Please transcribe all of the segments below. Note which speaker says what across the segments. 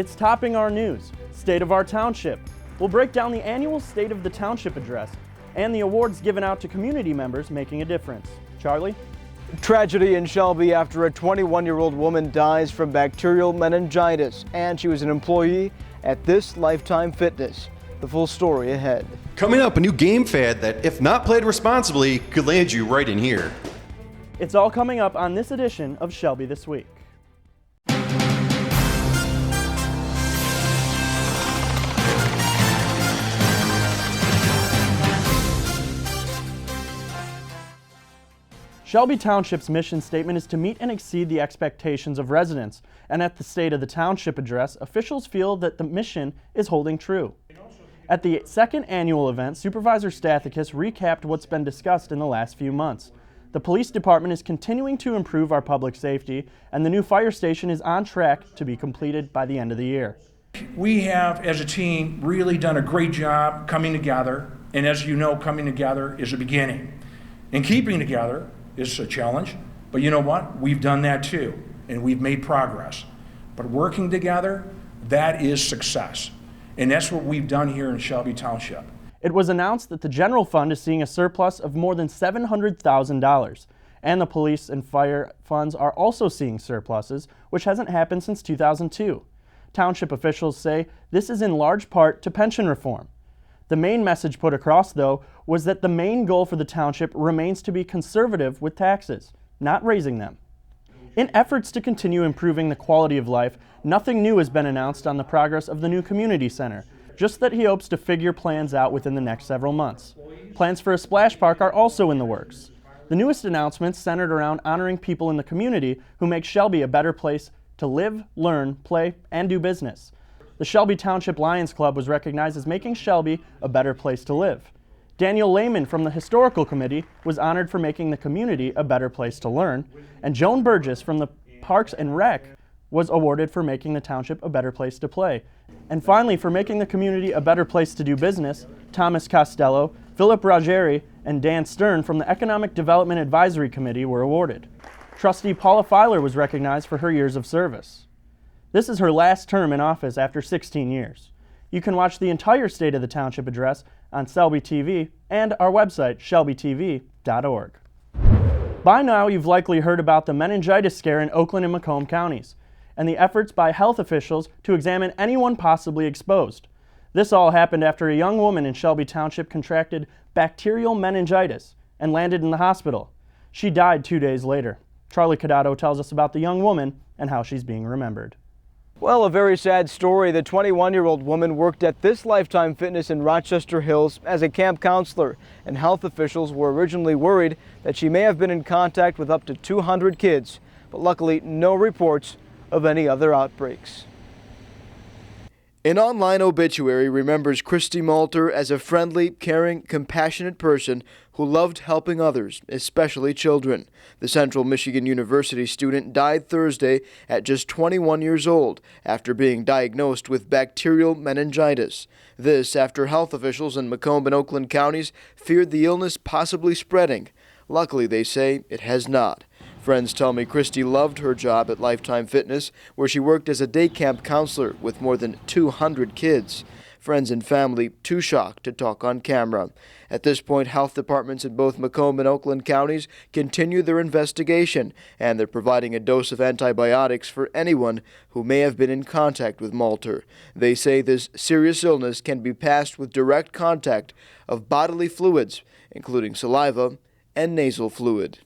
Speaker 1: It's topping our news, State of Our Township. We'll break down the annual State of the Township address and the awards given out to community members making a difference. Charlie?
Speaker 2: Tragedy in Shelby after a 21-year-old woman dies from bacterial meningitis, and she was an employee at this Lifetime Fitness. The full story ahead.
Speaker 3: Coming up, a new game fad that, if not played responsibly, could land you right in here.
Speaker 1: It's all coming up on this edition of Shelby This Week. Shelby Township's mission statement is to meet and exceed the expectations of residents, and at the State of the Township address, officials feel that the mission is holding true. At the second annual event, Supervisor Stathakis recapped what's been discussed in the last few months. The police department is continuing to improve our public safety, and the new fire station is on track to be completed by the end of the year.
Speaker 4: We have, as a team, really done a great job coming together, and as you know, coming together is a beginning. And keeping together is a challenge, but you know what? We've done that too, and we've made progress. But working together, that is success. And that's what we've done here in Shelby Township.
Speaker 1: It was announced that the general fund is seeing a surplus of more than $700,000, and the police and fire funds are also seeing surpluses, which hasn't happened since 2002. Township officials say this is in large part to pension reform. The main message put across, though, was that the main goal for the township remains to be conservative with taxes, not raising them. In efforts to continue improving the quality of life, nothing new has been announced on the progress of the new community center, just that he hopes to figure plans out within the next several months. Plans for a splash park are also in the works. The newest announcements centered around honoring people in the community who make Shelby a better place to live, learn, play, and do business. The Shelby Township Lions Club was recognized as making Shelby a better place to live. Daniel Lehman from the Historical Committee was honored for making the community a better place to learn, and Joan Burgess from the Parks and Rec was awarded for making the township a better place to play. And finally, for making the community a better place to do business, Thomas Costello, Philip Rogeri, and Dan Stern from the Economic Development Advisory Committee were awarded. Trustee Paula Filer was recognized for her years of service. This is her last term in office after 16 years. You can watch the entire State of the Township address on Shelby TV and our website, shelbytv.org. By now, you've likely heard about the meningitis scare in Oakland and Macomb counties, and the efforts by health officials to examine anyone possibly exposed. This all happened after a young woman in Shelby Township contracted bacterial meningitis and landed in the hospital. She died 2 days later. Charlie Cadotto tells us about the young woman and how she's being remembered.
Speaker 2: Well, a very sad story. The 21-year-old woman worked at this Lifetime Fitness in Rochester Hills as a camp counselor, and health officials were originally worried that she may have been in contact with up to 200 kids, but luckily no reports of any other outbreaks. An online obituary remembers Christy Malter as a friendly, caring, compassionate person who loved helping others, especially children. The Central Michigan University student died Thursday at just 21 years old after being diagnosed with bacterial meningitis. This after health officials in Macomb and Oakland counties feared the illness possibly spreading. Luckily, they say, it has not. Friends tell me Christy loved her job at Lifetime Fitness, where she worked as a day camp counselor with more than 200 kids. Friends and family too shocked to talk on camera. At this point, health departments in both Macomb and Oakland counties continue their investigation, and they're providing a dose of antibiotics for anyone who may have been in contact with Malter. They say this serious illness can be passed with direct contact of bodily fluids, including saliva and nasal fluid.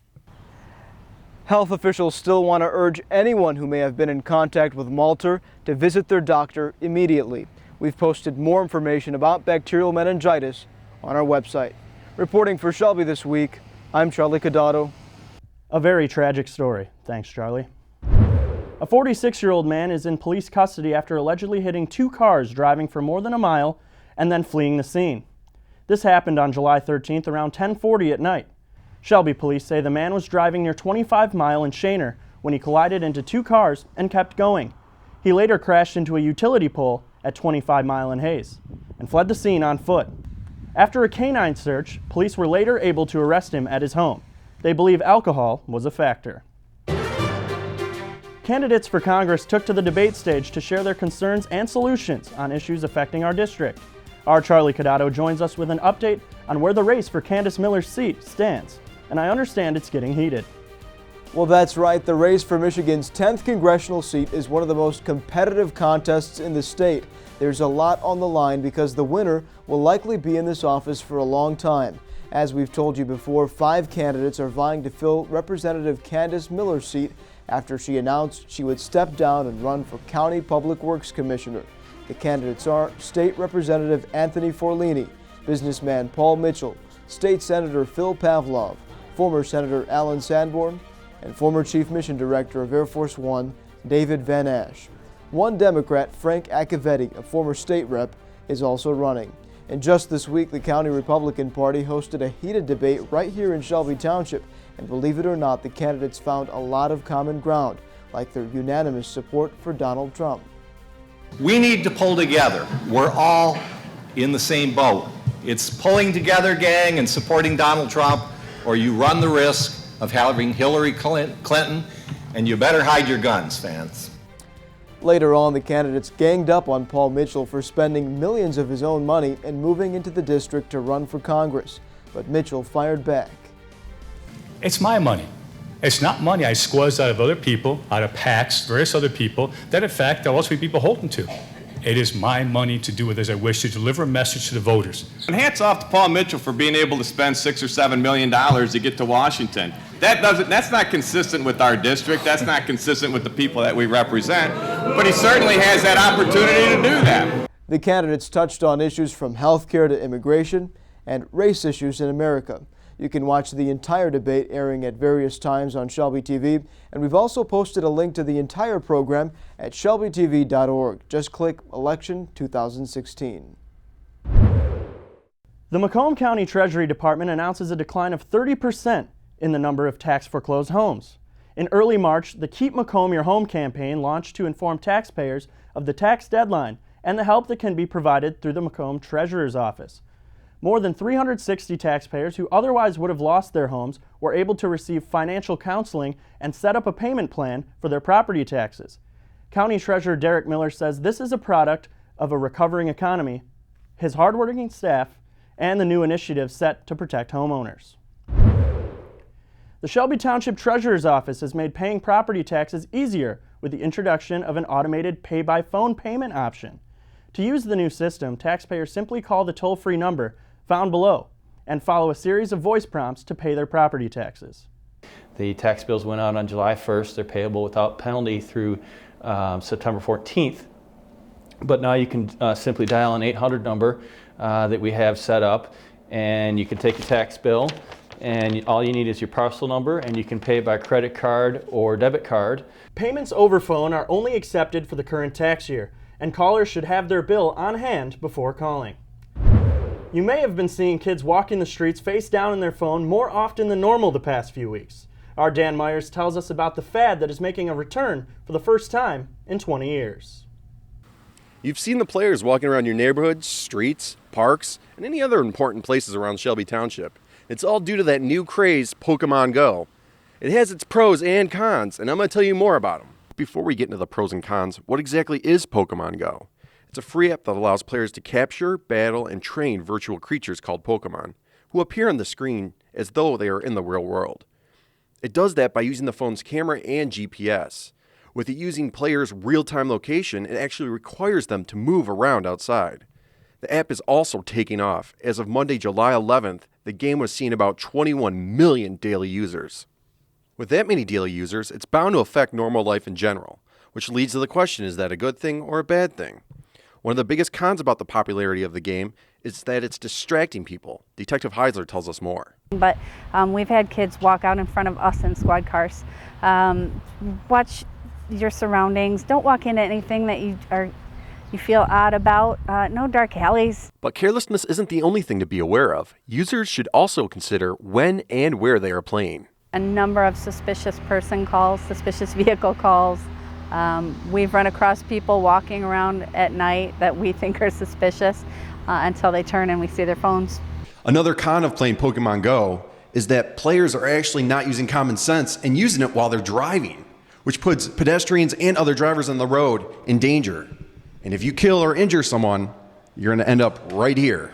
Speaker 2: Health officials still want to urge anyone who may have been in contact with Malter to visit their doctor immediately. We've posted more information about bacterial meningitis on our website. Reporting for Shelby This Week, I'm Charlie Cadotto.
Speaker 1: A very tragic story. Thanks, Charlie. A 46-year-old man is in police custody after allegedly hitting 2 cars driving for more than a mile and then fleeing the scene. This happened on July 13th around 10:40 at night. Shelby police say the man was driving near 25 Mile in Shaner when he collided into 2 cars and kept going. He later crashed into a utility pole at 25 Mile in Hayes and fled the scene on foot. After a canine search, police were later able to arrest him at his home. They believe alcohol was a factor. Candidates for Congress took to the debate stage to share their concerns and solutions on issues affecting our district. Our Charlie Cadato joins us with an update on where the race for Candace Miller's seat stands, and I understand it's getting heated.
Speaker 2: Well, that's right. The race for Michigan's 10th congressional seat is one of the most competitive contests in the state. There's a lot on the line because the winner will likely be in this office for a long time. As we've told you before, 5 candidates are vying to fill Representative Candace Miller's seat after she announced she would step down and run for County Public Works Commissioner. The candidates are State Representative Anthony Forlini, businessman Paul Mitchell, State Senator Phil Pavlov, former Senator Alan Sanborn, and former Chief Mission Director of Air Force One, David Van Ash. One Democrat, Frank Accavetti, a former state rep, is also running. And just this week, the County Republican Party hosted a heated debate right here in Shelby Township. And believe it or not, the candidates found a lot of common ground, like their unanimous support for Donald Trump.
Speaker 5: We need to pull together. We're all in the same boat. It's pulling together, gang, and supporting Donald Trump, or you run the risk of having Hillary Clinton, and you better hide your guns, fans.
Speaker 2: Later on, the candidates ganged up on Paul Mitchell for spending millions of his own money and moving into the district to run for Congress. But Mitchell fired back.
Speaker 6: It's my money. It's not money I squeezed out of other people, out of PACs, various other people, that in fact I'll also be beholden to. It is my money to do with as I wish to deliver a message to the voters.
Speaker 7: And hats off to Paul Mitchell for being able to spend $6 or $7 million to get to Washington. That's not consistent with our district. That's not consistent with the people that we represent. But he certainly has that opportunity to do that.
Speaker 2: The candidates touched on issues from health care to immigration and race issues in America. You can watch the entire debate airing at various times on Shelby TV, and we've also posted a link to the entire program at shelbytv.org. Just click Election 2016.
Speaker 1: The Macomb County Treasury Department announces a decline of 30% in the number of tax foreclosed homes. In early March, the Keep Macomb Your Home campaign launched to inform taxpayers of the tax deadline and the help that can be provided through the Macomb Treasurer's Office. More than 360 taxpayers who otherwise would have lost their homes were able to receive financial counseling and set up a payment plan for their property taxes. County Treasurer Derek Miller says this is a product of a recovering economy, his hardworking staff, and the new initiative set to protect homeowners. The Shelby Township Treasurer's Office has made paying property taxes easier with the introduction of an automated pay-by-phone payment option. To use the new system, taxpayers simply call the toll-free number found below and follow a series of voice prompts to pay their property taxes.
Speaker 8: The tax bills went out on July 1st. They're payable without penalty through September 14th. But now you can simply dial an 800 number that we have set up, and you can take a tax bill, and all you need is your parcel number, and you can pay by credit card or debit card.
Speaker 1: Payments over phone are only accepted for the current tax year, and callers should have their bill on hand before calling. You may have been seeing kids walking the streets face down in their phone more often than normal the past few weeks. Our Dan Myers tells us about the fad that is making a return for the first time in 20 years.
Speaker 3: You've seen the players walking around your neighborhoods, streets, parks, and any other important places around Shelby Township. It's all due to that new craze, Pokémon Go. It has its pros and cons, and I'm going to tell you more about them. Before we get into the pros and cons, what exactly is Pokémon Go? It's a free app that allows players to capture, battle, and train virtual creatures called Pokémon, who appear on the screen as though they are in the real world. It does that by using the phone's camera and GPS. With it using players' real-time location, it actually requires them to move around outside. The app is also taking off. As of Monday, July 11th, the game was seeing about 21 million daily users. With that many daily users, it's bound to affect normal life in general, which leads to the question, is that a good thing or a bad thing? One of the biggest cons about the popularity of the game is that it's distracting people. Detective Heisler tells us more.
Speaker 9: But we've had kids walk out in front of us in squad cars. Watch your surroundings. Don't walk into anything that you feel odd about. No dark alleys.
Speaker 3: But carelessness isn't the only thing to be aware of. Users should also consider when and where they are playing.
Speaker 9: A number of suspicious person calls, suspicious vehicle calls. We've run across people walking around at night that we think are suspicious until they turn and we see their phones.
Speaker 3: Another con of playing Pokémon Go is that players are actually not using common sense and using it while they're driving. which puts pedestrians and other drivers on the road in danger. And if you kill or injure someone, you're going to end up right here.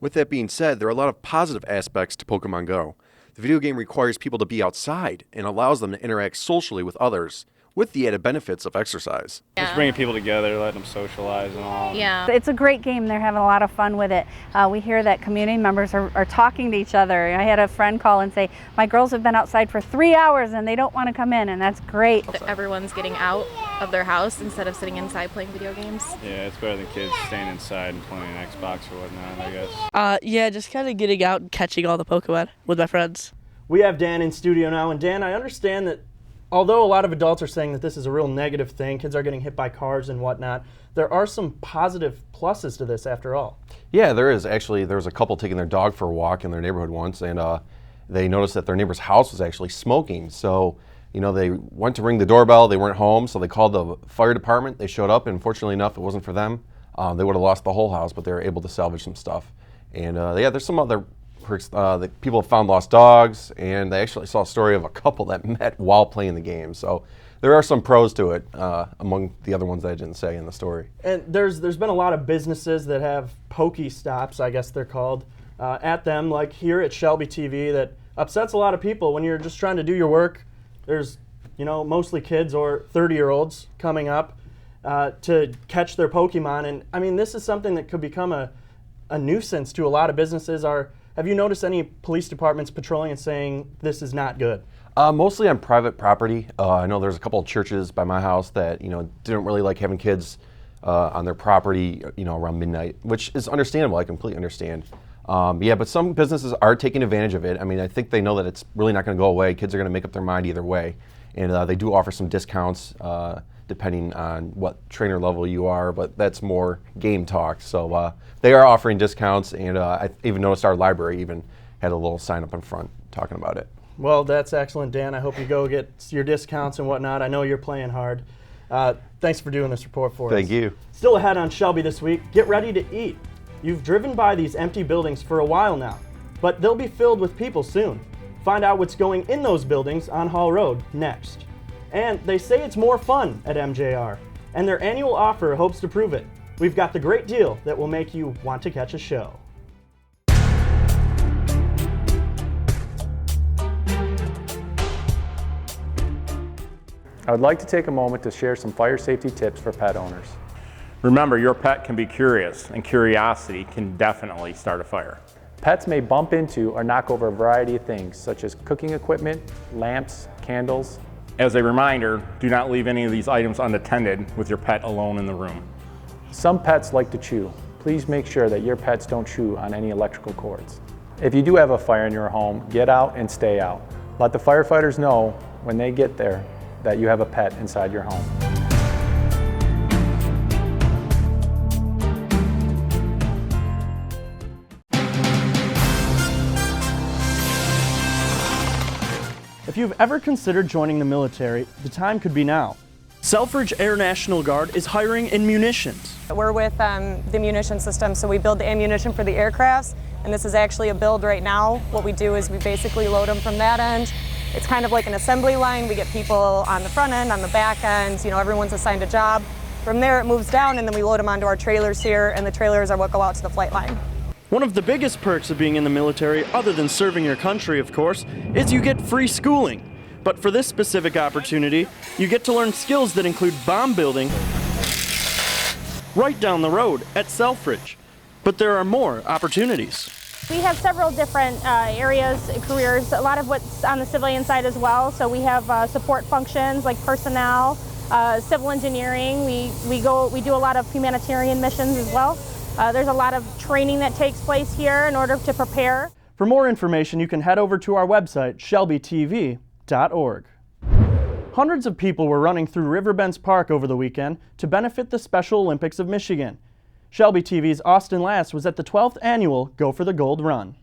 Speaker 3: With that being said, there are a lot of positive aspects to Pokémon Go. The video game requires people to be outside and allows them to interact socially with others, with the added benefits of exercise.
Speaker 10: Just bringing people together, letting them socialize and all.
Speaker 9: Yeah. It's a great game. They're having a lot of fun with it. We hear that community members are talking to each other. I had a friend call and say, my girls have been outside for 3 hours and they don't want to come in, and that's great.
Speaker 11: Everyone's getting out of their house instead of sitting inside playing video games.
Speaker 10: Yeah, it's better than kids staying inside and playing Xbox or whatnot, I guess.
Speaker 12: Yeah, just kind of getting out and catching all the Pokemon with my friends.
Speaker 1: We have Dan in studio now, and Dan, I understand that although a lot of adults are saying that this is a real negative thing, kids are getting hit by cars and whatnot, there are some positive pluses to this after all.
Speaker 3: Yeah, there is. Actually, there was a couple taking their dog for a walk in their neighborhood once, and they noticed that their neighbor's house was actually smoking. So, they went to ring the doorbell, they weren't home, so they called the fire department. They showed up, and fortunately enough, it wasn't for them. They would have lost the whole house, but they were able to salvage some stuff. And yeah, there's some other perks. People have found lost dogs, and they actually saw a story of a couple that met while playing the game. So there are some pros to it among the other ones that I didn't say in the story.
Speaker 1: And there's been a lot of businesses that have Pokestops, I guess they're called, at them, like here at Shelby TV, that upsets a lot of people when you're just trying to do your work. There's, mostly kids or 30-year-olds coming up to catch their Pokemon. And I mean, this is something that could become a nuisance to a lot of businesses. Have you noticed any police departments patrolling and saying this is not good?
Speaker 3: Mostly on private property. I know there's a couple of churches by my house that didn't really like having kids on their property, around midnight, which is understandable. I completely understand. Yeah, but some businesses are taking advantage of it. I mean, I think they know that it's really not going to go away. Kids are going to make up their mind either way, and they do offer some discounts depending on what trainer level you are, but that's more game talk. So they are offering discounts, and I even noticed our library even had a little sign up in front talking about it.
Speaker 1: Well, that's excellent, Dan. I hope you go get your discounts and whatnot. I know you're playing hard. Thanks for doing this report for us.
Speaker 3: Thank you.
Speaker 1: Still ahead on Shelby this week, get ready to eat. You've driven by these empty buildings for a while now, but they'll be filled with people soon. Find out what's going in those buildings on Hall Road next. And they say it's more fun at MJR, and their annual offer hopes to prove it. We've got the great deal that will make you want to catch a show.
Speaker 13: I would like to take a moment to share some fire safety tips for pet owners.
Speaker 14: Remember, your pet can be curious, and curiosity can definitely start a fire.
Speaker 13: Pets may bump into or knock over a variety of things, such as cooking equipment, lamps, candles.
Speaker 14: As a reminder, do not leave any of these items unattended with your pet alone in the room.
Speaker 13: Some pets like to chew. Please make sure that your pets don't chew on any electrical cords. If you do have a fire in your home, get out and stay out. Let the firefighters know when they get there that you have a pet inside your home.
Speaker 1: If you've ever considered joining the military, the time could be now. Selfridge Air National Guard is hiring in munitions.
Speaker 15: We're with the munition system, so we build the ammunition for the aircrafts, and this is actually a build right now. What we do is we basically load them from that end. It's kind of like an assembly line. We get people on the front end, on the back end, everyone's assigned a job. From there it moves down, and then we load them onto our trailers here, and the trailers are what go out to the flight line.
Speaker 1: One of the biggest perks of being in the military, other than serving your country, of course, is you get free schooling. But for this specific opportunity, you get to learn skills that include bomb building right down the road at Selfridge. But there are more opportunities.
Speaker 16: We have several different areas, careers, a lot of what's on the civilian side as well. So we have support functions like personnel, civil engineering. We do a lot of humanitarian missions as well. There's a lot of training that takes place here in order to prepare.
Speaker 1: For more information, you can head over to our website, shelbytv.org. Hundreds of people were running through Riverbends Park over the weekend to benefit the Special Olympics of Michigan. Shelby TV's Austin Lass was at the 12th annual Go for the Gold run.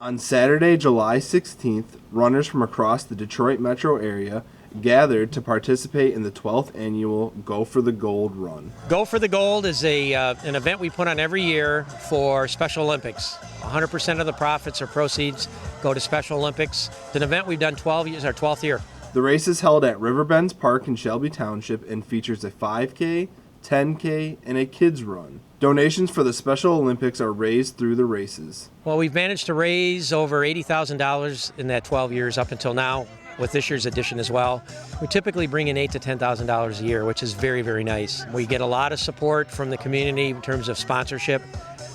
Speaker 17: On Saturday, July 16th, runners from across the Detroit metro area gathered to participate in the 12th annual Go for the Gold run.
Speaker 18: Go for the Gold is an event we put on every year for Special Olympics. 100% of the profits or proceeds go to Special Olympics. It's an event we've done 12 years, our 12th year.
Speaker 17: The race is held at Riverbends Park in Shelby Township and features a 5K, 10K, and a kids run. Donations for the Special Olympics are raised through the races.
Speaker 18: Well, we've managed to raise over $80,000 in that 12 years up until now, with this year's edition as well. We typically bring in $8,000 to $10,000 a year, which is very, very nice. We get a lot of support from the community in terms of sponsorship.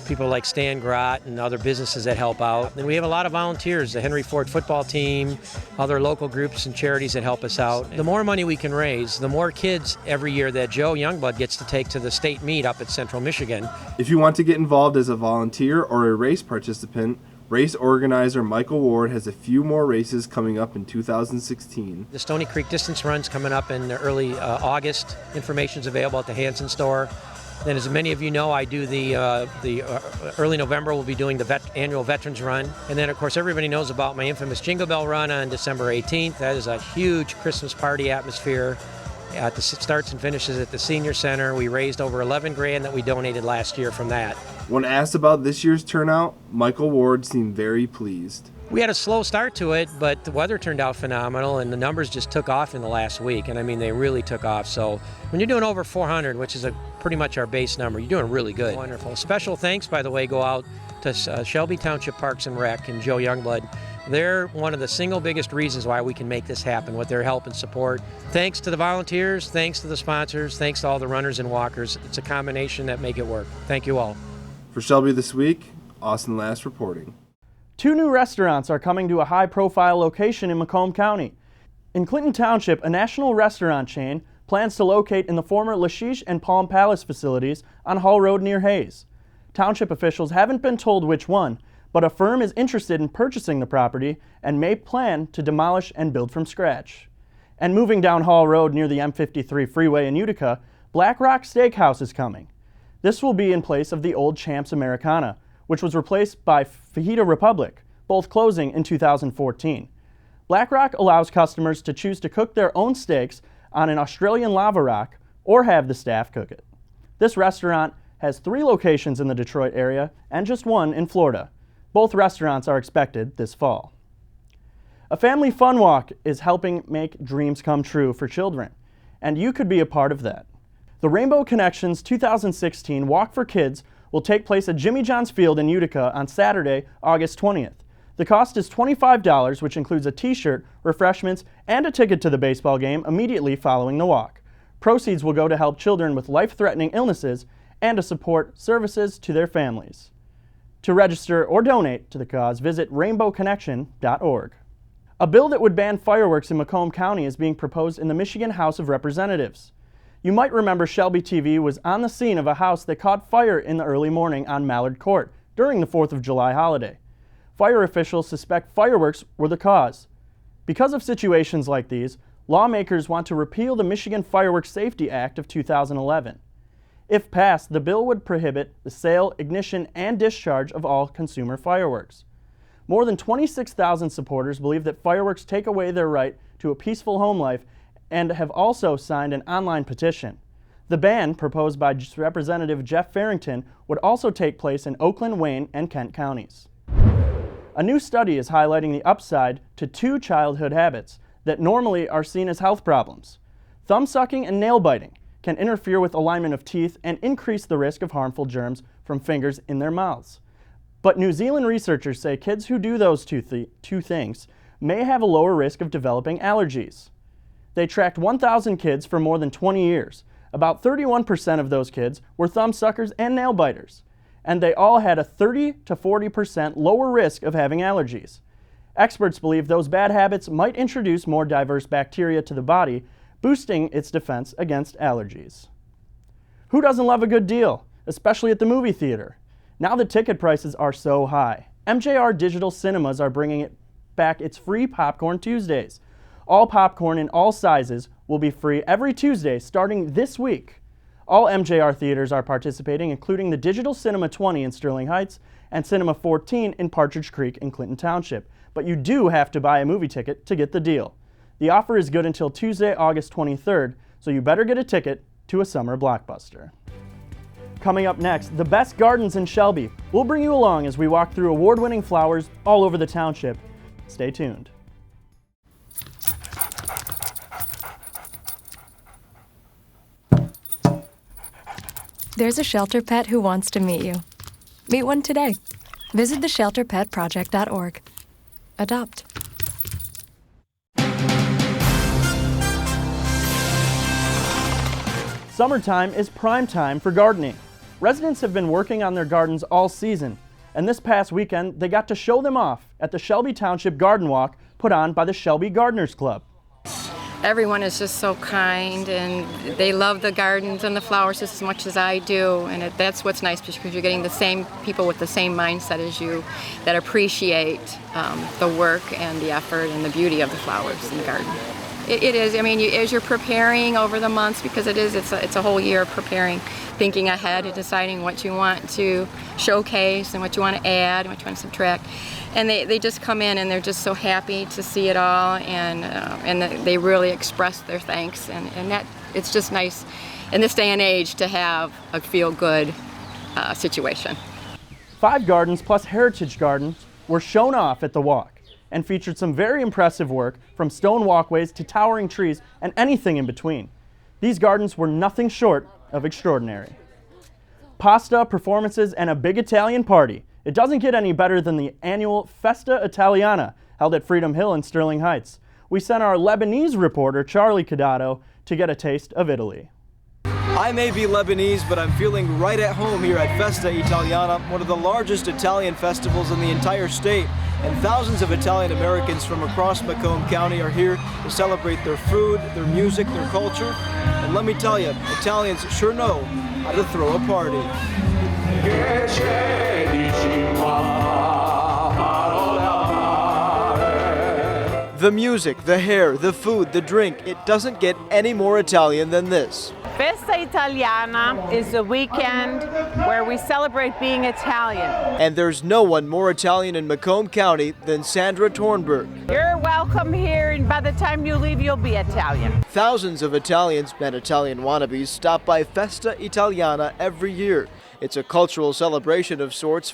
Speaker 18: People like Stan Grott and other businesses that help out. And we have a lot of volunteers, the Henry Ford football team, other local groups and charities that help us out. The more money we can raise, the more kids every year that Joe Youngblood gets to take to the state meet up at Central Michigan.
Speaker 17: If you want to get involved as a volunteer or a race participant, race organizer Michael Ward has a few more races coming up in 2016.
Speaker 18: The Stony Creek Distance Run's coming up in early August. Information's available at the Hanson store. Then, as many of you know, I do the early November, we'll be doing the annual Veterans Run. And then, of course, everybody knows about my infamous Jingle Bell Run on December 18th. That is a huge Christmas party atmosphere. It starts and finishes at the Senior Center. We raised over $11,000 that we donated last year from that.
Speaker 17: When asked about this year's turnout, Michael Ward seemed very pleased.
Speaker 18: We had a slow start to it, but the weather turned out phenomenal, and the numbers just took off in the last week. And I mean, they really took off. So when you're doing over 400, which is pretty much our base number, you're doing really good. Wonderful. Special thanks, by the way, go out to Shelby Township Parks and Rec and Joe Youngblood. They're one of the single biggest reasons why we can make this happen, with their help and support. Thanks to the volunteers, thanks to the sponsors, thanks to all the runners and walkers. It's a combination that make it work. Thank you all.
Speaker 17: For Shelby This Week, Austin Last reporting.
Speaker 1: 2 new restaurants are coming to a high-profile location in Macomb County. In Clinton Township, a national restaurant chain plans to locate in the former Lashish and Palm Palace facilities on Hall Road near Hayes. Township officials haven't been told which one, but a firm is interested in purchasing the property and may plan to demolish and build from scratch. And moving down Hall Road near the M53 freeway in Utica, Black Rock Steakhouse is coming. This will be in place of the old Champs Americana, which was replaced by Fajita Republic, both closing in 2014. Black Rock allows customers to choose to cook their own steaks on an Australian lava rock or have the staff cook it. This restaurant has 3 locations in the Detroit area and just 1 in Florida. Both restaurants are expected this fall. A family fun walk is helping make dreams come true for children, and you could be a part of that. The Rainbow Connections 2016 Walk for Kids will take place at Jimmy John's Field in Utica on Saturday, August 20th. The cost is $25, which includes a t-shirt, refreshments, and a ticket to the baseball game immediately following the walk. Proceeds will go to help children with life-threatening illnesses and to support services to their families. To register or donate to the cause, visit rainbowconnection.org. A bill that would ban fireworks in Macomb County is being proposed in the Michigan House of Representatives. You might remember Shelby TV was on the scene of a house that caught fire in the early morning on Mallard Court during the 4th of July holiday. Fire officials suspect fireworks were the cause. Because of situations like these, lawmakers want to repeal the Michigan Fireworks Safety Act of 2011. If passed, the bill would prohibit the sale, ignition, and discharge of all consumer fireworks. More than 26,000 supporters believe that fireworks take away their right to a peaceful home life and have also signed an online petition. The ban, proposed by Representative Jeff Farrington, would also take place in Oakland, Wayne, and Kent counties. A new study is highlighting the upside to 2 childhood habits that normally are seen as health problems. Thumb sucking and nail biting can interfere with alignment of teeth and increase the risk of harmful germs from fingers in their mouths. But New Zealand researchers say kids who do those two things may have a lower risk of developing allergies. They tracked 1,000 kids for more than 20 years. About 31% of those kids were thumb suckers and nail biters, and they all had a 30 to 40% lower risk of having allergies. Experts believe those bad habits might introduce more diverse bacteria to the body, boosting its defense against allergies. Who doesn't love a good deal, especially at the movie theater? Now the ticket prices are so high. MJR Digital Cinemas are bringing back its free Popcorn Tuesdays. All popcorn in all sizes will be free every Tuesday starting this week. All MJR theaters are participating, including the Digital Cinema 20 in Sterling Heights and Cinema 14 in Partridge Creek in Clinton Township. But you do have to buy a movie ticket to get the deal. The offer is good until Tuesday, August 23rd, so you better get a ticket to a summer blockbuster. Coming up next, the best gardens in Shelby. We'll bring you along as we walk through award-winning flowers all over the township. Stay tuned.
Speaker 19: There's a shelter pet who wants to meet you. Meet one today. Visit theshelterpetproject.org. Adopt.
Speaker 1: Summertime is prime time for gardening. Residents have been working on their gardens all season, and this past weekend they got to show them off at the Shelby Township Garden Walk put on by the Shelby Gardeners Club.
Speaker 20: Everyone is just so kind, and they love the gardens and the flowers just as much as I do, and that's what's nice, because you're getting the same people with the same mindset as you that appreciate the work and the effort and the beauty of the flowers in the garden. It is. I mean, as you're preparing over the months, because it's a whole year of preparing, thinking ahead and deciding what you want to showcase and what you want to add and what you want to subtract. And they just come in and they're just so happy to see it all, and they really express their thanks. And that it's just nice in this day and age to have a feel-good situation.
Speaker 1: 5 gardens plus heritage gardens were shown off at the walk and featured some very impressive work, from stone walkways to towering trees and anything in between. These gardens were nothing short of extraordinary. Pasta, performances, and a big Italian party. It doesn't get any better than the annual Festa Italiana held at Freedom Hill in Sterling Heights. We sent our Lebanese reporter, Charlie Cadotto, to get a taste of Italy.
Speaker 2: I may be Lebanese, but I'm feeling right at home here at Festa Italiana, one of the largest Italian festivals in the entire state. And thousands of Italian Americans from across Macomb County are here to celebrate their food, their music, their culture. And let me tell you, Italians sure know how to throw a party. The music, the hair, the food, the drink, it doesn't get any more Italian than this.
Speaker 21: Festa Italiana is a weekend where we celebrate being Italian.
Speaker 2: And there's no one more Italian in Macomb County than Sandra Tornberg.
Speaker 21: You're welcome here, and by the time you leave, you'll be Italian.
Speaker 2: Thousands of Italians and Italian wannabes stop by Festa Italiana every year. It's a cultural celebration of sorts,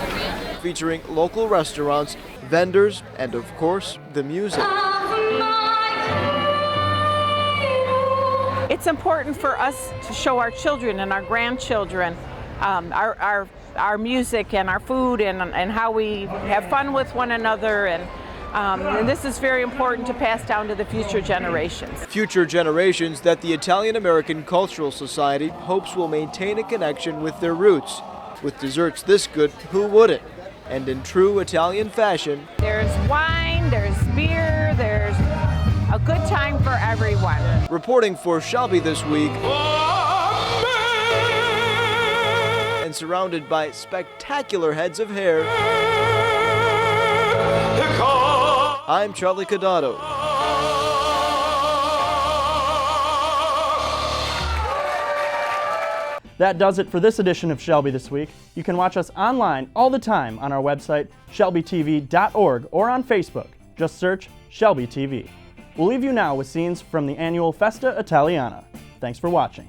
Speaker 2: featuring local restaurants, vendors, and of course, the music.
Speaker 21: It's important for us to show our children and our grandchildren our music and our food and how we have fun with one another, and this is very important to pass down to the future generations.
Speaker 2: Future generations that the Italian American Cultural Society hopes will maintain a connection with their roots. With desserts this good, who wouldn't? And in true Italian fashion,
Speaker 21: there's wine, there's beer, there's a good time for everyone.
Speaker 2: Reporting for Shelby this week, and surrounded by spectacular heads of hair, I'm Charlie Cadotto.
Speaker 1: That does it for this edition of Shelby This Week. You can watch us online all the time on our website, shelbytv.org, or on Facebook. Just search Shelby TV. We'll leave you now with scenes from the annual Festa Italiana. Thanks for watching.